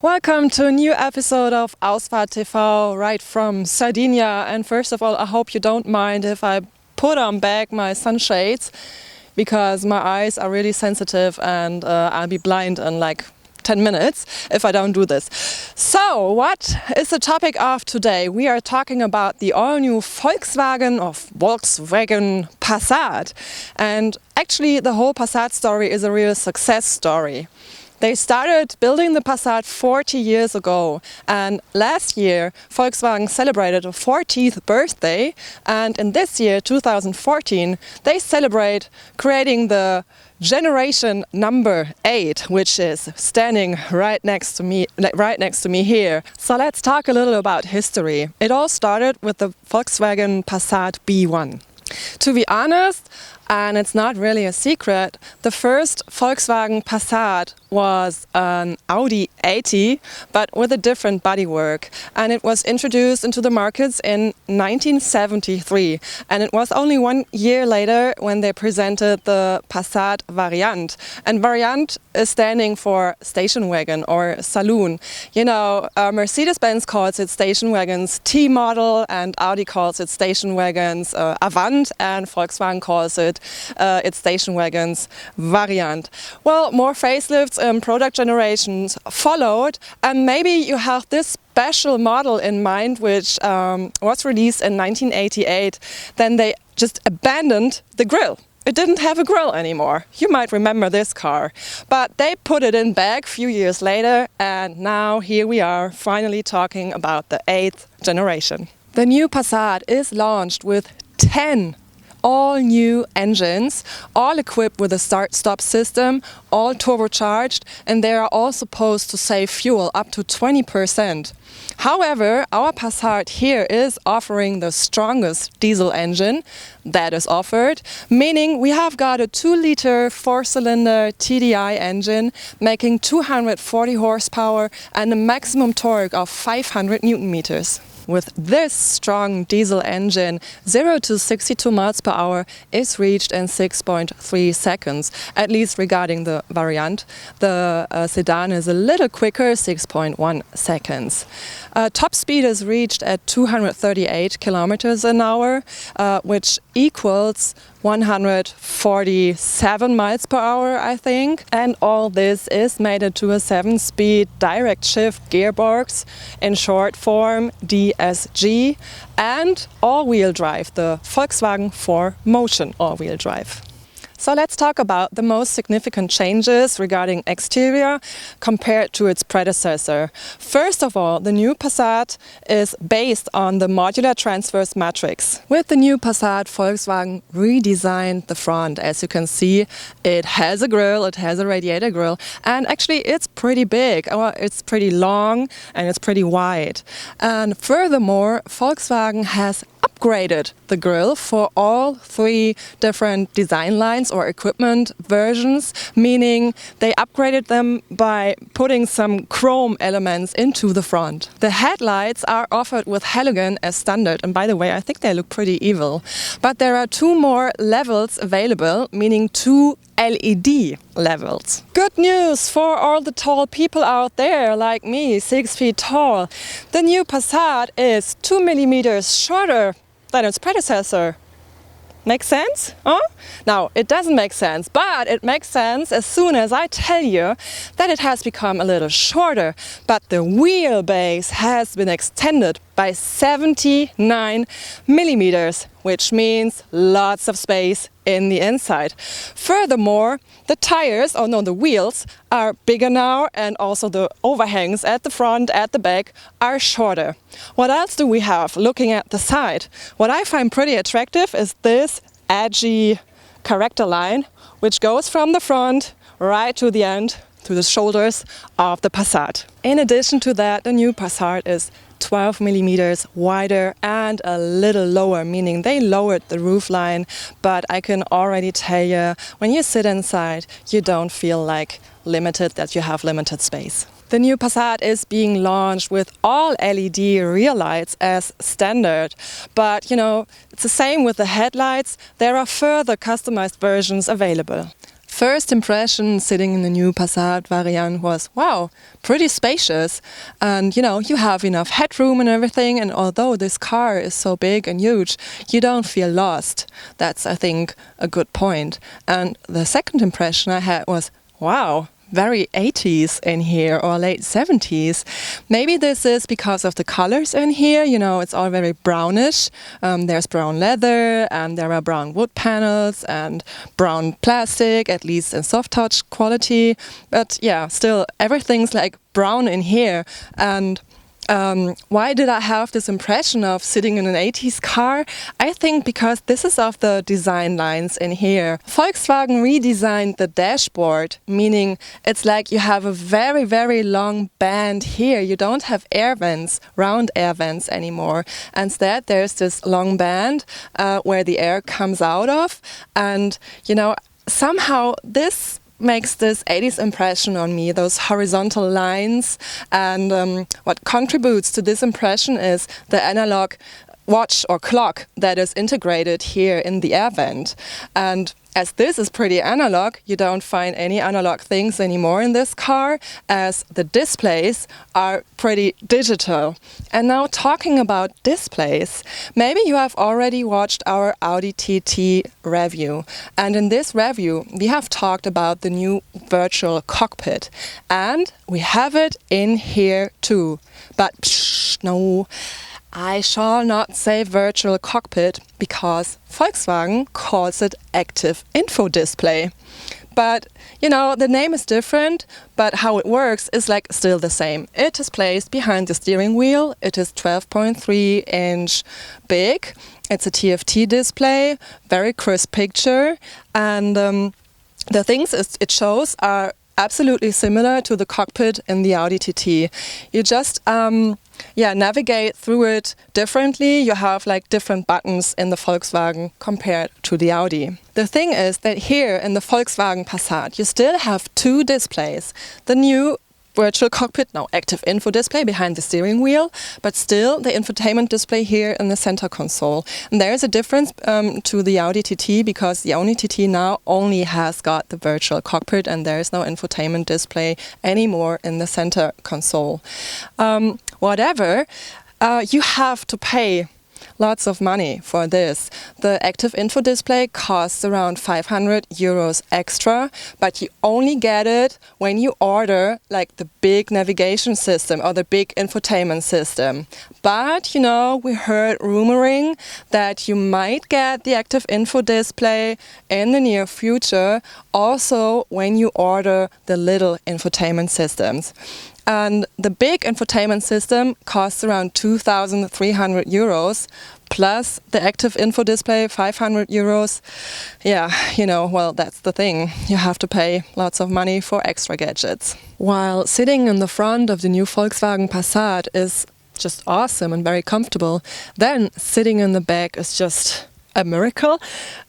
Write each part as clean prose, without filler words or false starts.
Welcome to a new episode of Ausfahrt.tv right from Sardinia. And first of all, I hope you don't mind if I put on back my sunshades because my eyes are really sensitive and I'll be blind in like 10 minutes if I don't do this. So, what is the topic of today? We are talking about the all-new Volkswagen Passat. And actually the whole Passat story is a real success story. They started building the Passat 40 years ago, and last year Volkswagen celebrated a 40th birthday, and in this year 2014 they celebrate creating the generation number 8, which is standing right next to me here. So let's talk a little about history. It all started with the Volkswagen Passat B1. To be honest, and it's not really a secret, the first Volkswagen Passat was an Audi 80, but with a different bodywork. And it was introduced into the markets in 1973. And it was only 1 year later when they presented the Passat Variant. And Variant is standing for station wagon or saloon. You know, Mercedes-Benz calls it station wagons T-model, and Audi calls it station wagons Avant, and Volkswagen calls it its station wagons Variant. Well, more facelifts and product generations followed, and maybe you have this special model in mind which was released in 1988. Then they just abandoned the grille. It didn't have a grille anymore. You might remember this car. But they put it in back a few years later, and now here we are finally talking about the 8th generation. The new Passat is launched with 10 all-new engines, all equipped with a start-stop system, all turbocharged, and they are all supposed to save fuel up to 20%. However, our Passat here is offering the strongest diesel engine that is offered, meaning we have got a 2-liter 4-cylinder TDI engine making 240 horsepower and a maximum torque of 500 Newton meters. With this strong diesel engine, 0 to 62 miles per hour is reached in 6.3 seconds, at least regarding the Variant. The sedan is a little quicker, 6.1 seconds. Top speed is reached at 238 kilometers an hour, which equals 147 miles per hour, I think. And all this is mated to a 7-speed direct shift gearbox, in short form DSG, and all-wheel drive, the Volkswagen 4MOTION all-wheel drive. So let's talk about the most significant changes regarding exterior compared to its predecessor. First of all, the new Passat is based on the modular transverse matrix. With the new Passat, Volkswagen redesigned the front. As you can see, it has a grille, it has a radiator grille, and actually it's pretty big. It's pretty long and it's pretty wide. And furthermore, Volkswagen has upgraded the grille for all 3 different design lines or equipment versions, meaning they upgraded them by putting some chrome elements into the front. The headlights are offered with halogen as standard, and by the way, I think they look pretty evil. But there are 2 more levels available, meaning 2 LED levels. Good news for all the tall people out there like me, 6 feet tall. The new Passat is 2 millimeters shorter than its predecessor. Makes sense? Huh? Now, it doesn't make sense, but it makes sense as soon as I tell you that it has become a little shorter, but the wheelbase has been extended by 79 millimeters, which means lots of space in the inside. Furthermore, the tires, the wheels are bigger now, and also the overhangs at the front, at the back are shorter. What else do we have looking at the side? What I find pretty attractive is this edgy character line, which goes from the front right to the end, to the shoulders of the Passat. In addition to that, the new Passat is 12 millimeters wider and a little lower, meaning they lowered the roofline, but I can already tell you, when you sit inside, you don't feel like limited, that you have limited space. The new Passat is being launched with all LED rear lights as standard, but it's the same with the headlights. There are further customized versions available. first impression sitting in the new Passat Variant was, wow, pretty spacious. And you know, you have enough headroom and everything. And although this car is so big and huge, you don't feel lost. That's, I think, a good point. And the second impression I had was, wow, very 80s in here, or late 70s. Maybe this is because of the colors in here. You know, it's all very brownish. There's brown leather, and there are brown wood panels and brown plastic, at least in soft touch quality. But yeah, still everything's like brown in here. And why did I have this impression of sitting in an 80s car? I think because this is of the design lines in here. Volkswagen redesigned the dashboard, meaning it's like you have a very, very long band here. You don't have air vents, round air vents anymore. Instead, there's this long band where the air comes out of. And, you know, somehow this makes this 80s impression on me, those horizontal lines. And what contributes to this impression is the analog watch or clock that is integrated here in the air vent. And as this is pretty analog, you don't find any analog things anymore in this car, as the displays are pretty digital. And now talking about displays, maybe you have already watched our Audi TT review. And in this review, we have talked about the new virtual cockpit. And we have it in here too. But no, I shall not say virtual cockpit because Volkswagen calls it active info display. But, you know, the name is different, but how it works is like still the same. It is placed behind the steering wheel. It is 12.3 inch big. It's a TFT display, very crisp picture. And the things it shows are absolutely similar to the cockpit in the Audi TT. You just navigate through it differently. You have like different buttons in the Volkswagen compared to the Audi. The thing is that here in the Volkswagen Passat, you still have two displays. The new virtual cockpit, now active info display behind the steering wheel, but still the infotainment display here in the center console. And there is a difference to the Audi TT because the Audi TT now only has got the virtual cockpit and there is no infotainment display anymore in the center console. Whatever, you have to pay lots of money for this. The active info display costs around 500 euros extra, but you only get it when you order like the big navigation system or the big infotainment system. But, you know, we heard rumoring that you might get the active info display in the near future also when you order the little infotainment systems. And the big infotainment system costs around 2,300 euros, plus the active info display, 500 euros. Yeah, you know, well, that's the thing. You have to pay lots of money for extra gadgets. While sitting in the front of the new Volkswagen Passat is just awesome and very comfortable, then sitting in the back is just a miracle.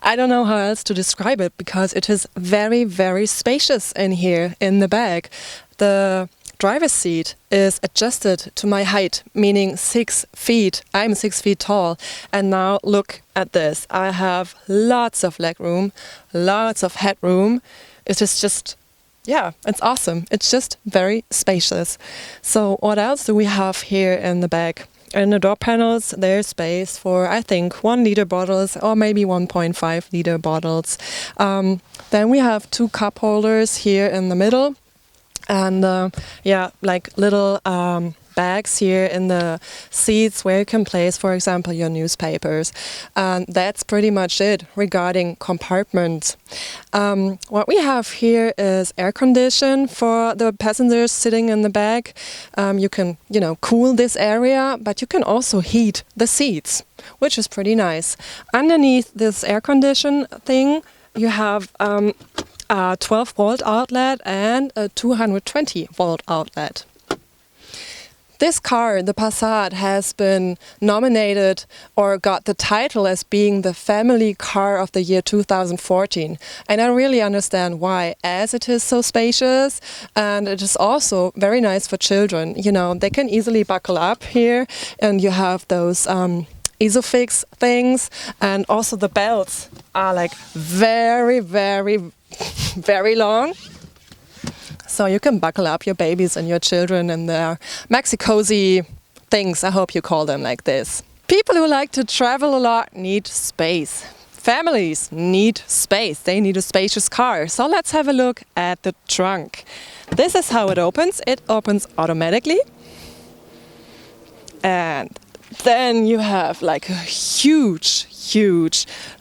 I don't know how else to describe it because it is very, very spacious in here in the back. The driver's seat is adjusted to my height, meaning 6 feet. I'm 6 feet tall. And now look at this. I have lots of leg room, lots of headroom. It is just, yeah, it's awesome. It's just very spacious. So what else do we have here in the back? In the door panels, there's space for, I think, 1 liter bottles or maybe 1.5 liter bottles. Then we have 2 cup holders here in the middle. And like little bags here in the seats where you can place, for example, your newspapers. And that's pretty much it regarding compartments. What we have here is air condition for the passengers sitting in the back. You can, you know, cool this area, but you can also heat the seats, which is pretty nice. Underneath this air condition thing, you have a 12-volt outlet and a 220-volt outlet. This car, the Passat, has been nominated or got the title as being the family car of the year 2014. And I really understand why, as it is so spacious and it is also very nice for children. You know, they can easily buckle up here and you have those Isofix things, and also the belts are like very, very very long. So you can buckle up your babies and your children in their maxi-cozy things. I hope you call them like this. People who like to travel a lot need space. Families need space. They need a spacious car. So let's have a look at the trunk. This is how it opens. It opens automatically. And then you have like a huge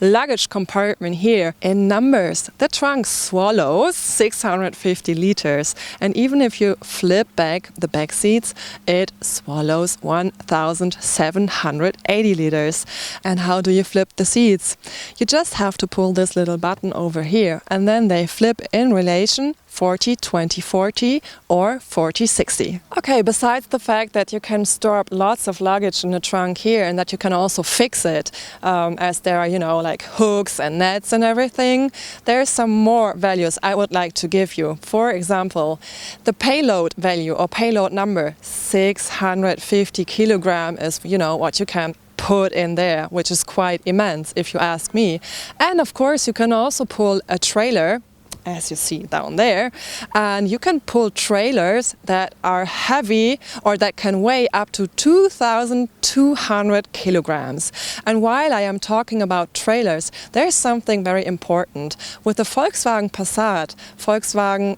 luggage compartment here. In numbers, the trunk swallows 650 liters. And even if you flip back the back seats, it swallows 1,780 liters. And how do you flip the seats? You just have to pull this little button over here, and then they flip in relation 40-20-40 or 40-60. Okay, besides the fact that you can store up lots of luggage in the trunk here and that you can also fix it, as there are, like hooks and nets and everything, there's some more values I would like to give you. For example, the payload value or payload number, 650 kilogram is, what you can put in there, which is quite immense if you ask me. And of course, you can also pull a trailer, as you see down there, and you can pull trailers that are heavy or that can weigh up to 2,200 kilograms. And while I am talking about trailers, there's something very important. With the Volkswagen Passat, Volkswagen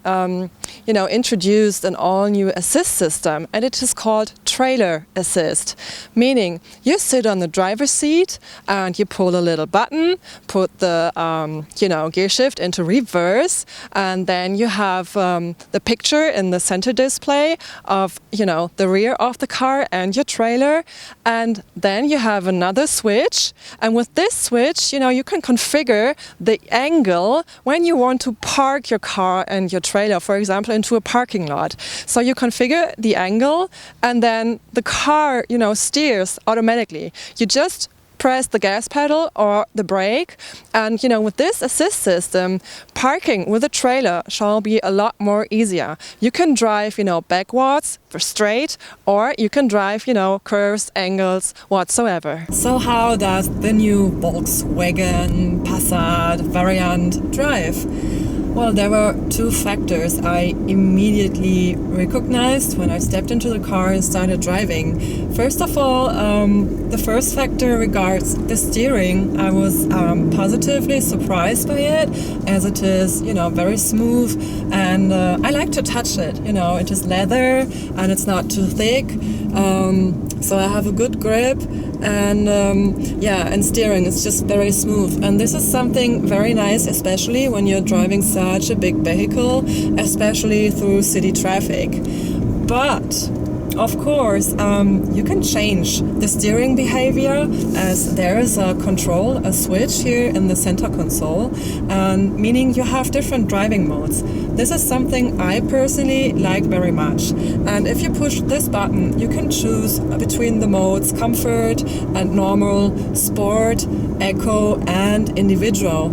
introduced an all-new assist system, and it is called trailer assist, meaning you sit on the driver's seat and you pull a little button, put the gear shift into reverse, and then you have the picture in the center display of the rear of the car and your trailer, and then you have another switch, and with this switch you can configure the angle when you want to park your car and your trailer, for example, into a parking lot. So you configure the angle, and then the car steers automatically. You just press the gas pedal or the brake, and with this assist system, parking with a trailer shall be a lot more easier. You can drive backwards for straight, or you can drive curves, angles, whatsoever. So how does the new Volkswagen Passat Variant drive? Well, there were two factors I immediately recognized when I stepped into the car and started driving. First of all, the first factor regards the steering. I was positively surprised by it, as it is, very smooth, and I like to touch it. It is leather and it's not too thick, so I have a good grip, and and steering is just very smooth. And this is something very nice, especially when you're driving such a big vehicle, especially through city traffic. But of course, you can change the steering behavior, as there is a switch here in the center console, meaning you have different driving modes. This is something I personally like very much. And if you push this button, you can choose between the modes comfort and normal, sport, eco, and individual.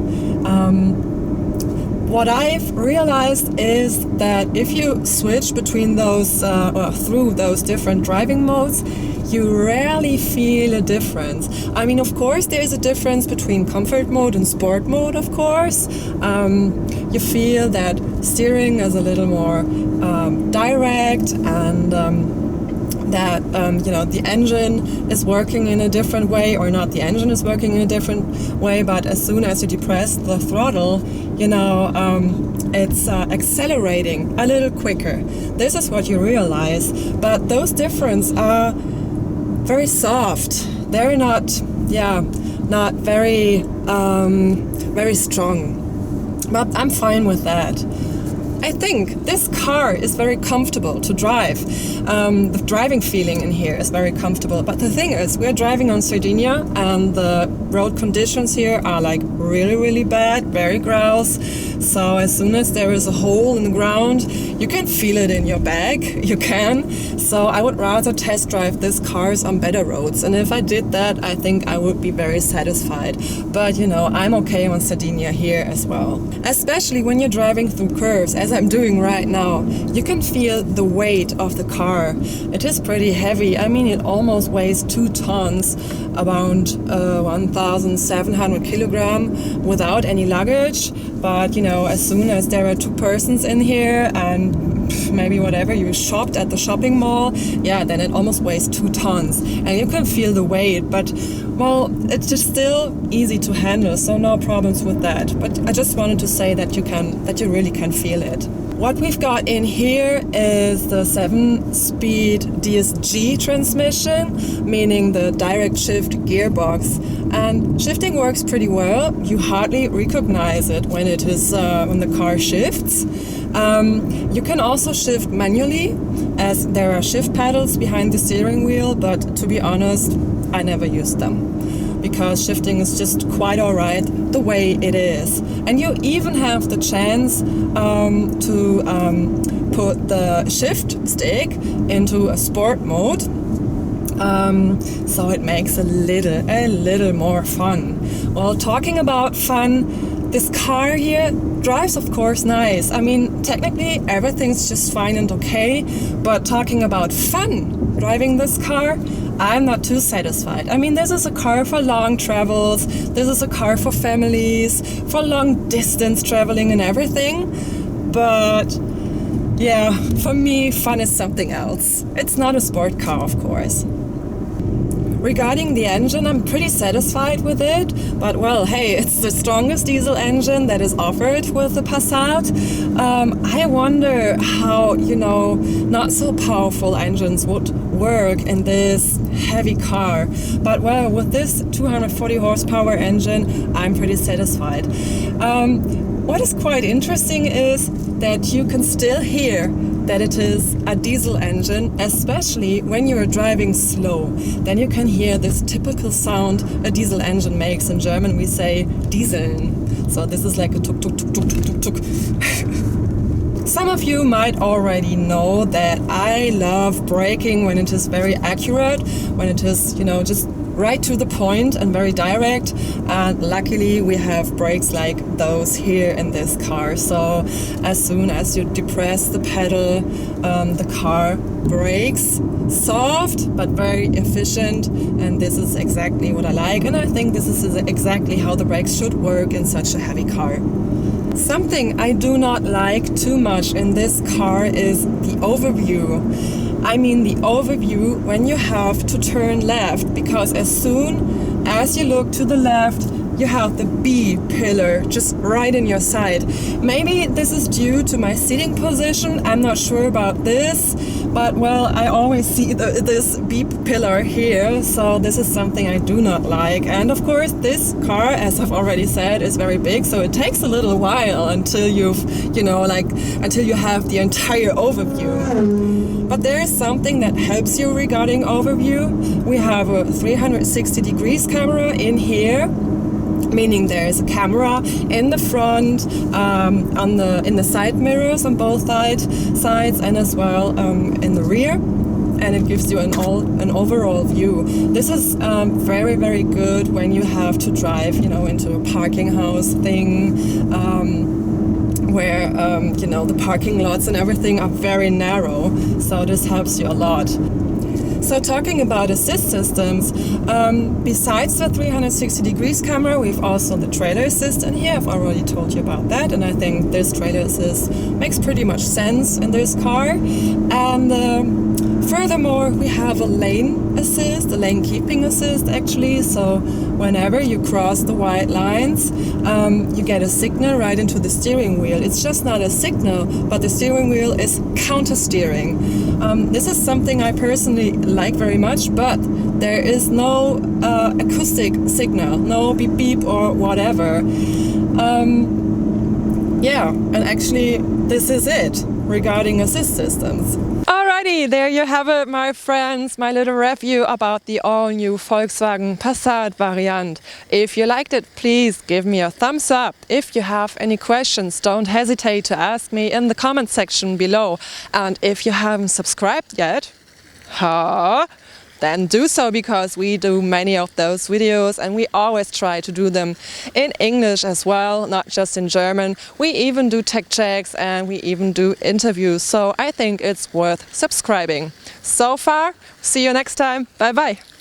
What I've realized is that if you switch between those or through those different driving modes, you rarely feel a difference. I mean, of course, there is a difference between comfort mode and sport mode, of course. You feel that steering is a little more direct, and that the engine is working in a different way, or not the engine is working in a different way, but as soon as you depress the throttle, it's accelerating a little quicker. This is what you realize, but those differences are very soft. They're not very very strong, but I'm fine with that. I think this car is very comfortable to drive. The driving feeling in here is very comfortable. But the thing is, we're driving on Sardinia, and the road conditions here are like really, really bad, very grouse. So as soon as there is a hole in the ground, you can feel it in your bag. You can. So I would rather test drive these cars on better roads. And if I did that, I think I would be very satisfied. But I'm okay on Sardinia here as well. Especially when you're driving through curves. As I'm doing right now, you can feel the weight of the car. It is pretty heavy. I mean, it almost weighs 2 tons, around 1,700 kilograms without any luggage. But, you know, as soon as there are 2 persons in here and maybe whatever you shopped at the shopping mall, yeah, then it almost weighs 2 tons. And you can feel the weight, but, well, it's just still easy to handle, so no problems with that. But I just wanted to say that you really can feel it. What we've got in here is the 7-speed DSG transmission, meaning the direct shift gearbox. And shifting works pretty well. You hardly recognize it when it is when the car shifts. You can also shift manually, as there are shift pedals behind the steering wheel, but to be honest, I never used them, because shifting is just quite alright the way it is. And you even have the chance to put the shift stick into a sport mode, so it makes a little more fun. Well, talking about fun, this car here drives, of course, nice. I mean, technically everything's just fine and okay, but talking about fun driving this car, I'm not too satisfied. I mean, this is a car for long travels, this is a car for families, for long distance traveling and everything, but yeah, for me, fun is something else. It's not a sport car, of course. Regarding the engine, I'm pretty satisfied with it, but well, hey, it's the strongest diesel engine that is offered with the Passat. I wonder how, you know, not so powerful engines would work in this heavy car. But well, with this 240 horsepower engine, I'm pretty satisfied. What is quite interesting is that you can still hear that it is a diesel engine, especially when you're driving slow. Then you can hear this typical sound a diesel engine makes. In German we say Dieseln. So this is like a tuk tuk tuk tuk tuk tuk tuk. Some of you might already know that I love braking when it is very accurate, when it is, you know, just right to the point and very direct, and luckily we have brakes like those here in this car. So as soon as you depress the pedal, the car brakes soft but very efficient, and this is exactly what I like, and I think this is exactly how the brakes should work in such a heavy car. Something I do not like too much in this car is the overview. I mean the overview when you have to turn left, because as soon as you look to the left, you have the B pillar just right in your side. Maybe this is due to my seating position, I'm not sure about this, but well, I always see this B pillar here, so this is something I do not like. And of course this car, as I've already said, is very big, so it takes a little while until until you have the entire overview. But there is something that helps you regarding overview. We have a 360 degrees camera in here, meaning there is a camera in the front, in the side mirrors on both sides, and as well in the rear, and it gives you an overall view. This is very, very good when you have to drive, you know, into a parking house thing, where the parking lots and everything are very narrow, so this helps you a lot. So talking about assist systems, besides the 360 degrees camera, we've also the trailer assist in here. I've already told you about that, and I think this trailer assist makes pretty much sense in this car. And furthermore, we have a lane assist, a lane keeping assist actually. So whenever you cross the white lines, you get a signal right into the steering wheel. It's just not a signal, but the steering wheel is counter steering. This is something I personally like very much, but there is no acoustic signal, no beep beep or whatever. And actually this is it regarding assist systems. Alrighty, there you have it, my friends, my little review about the all-new Volkswagen Passat Variant. If you liked it, please give me a thumbs up. If you have any questions, don't hesitate to ask me in the comment section below. And if you haven't subscribed yet, then do so, because we do many of those videos and we always try to do them in English as well, not just in German. We even do tech checks and we even do interviews, so I think it's worth subscribing. So far, see you next time. Bye bye.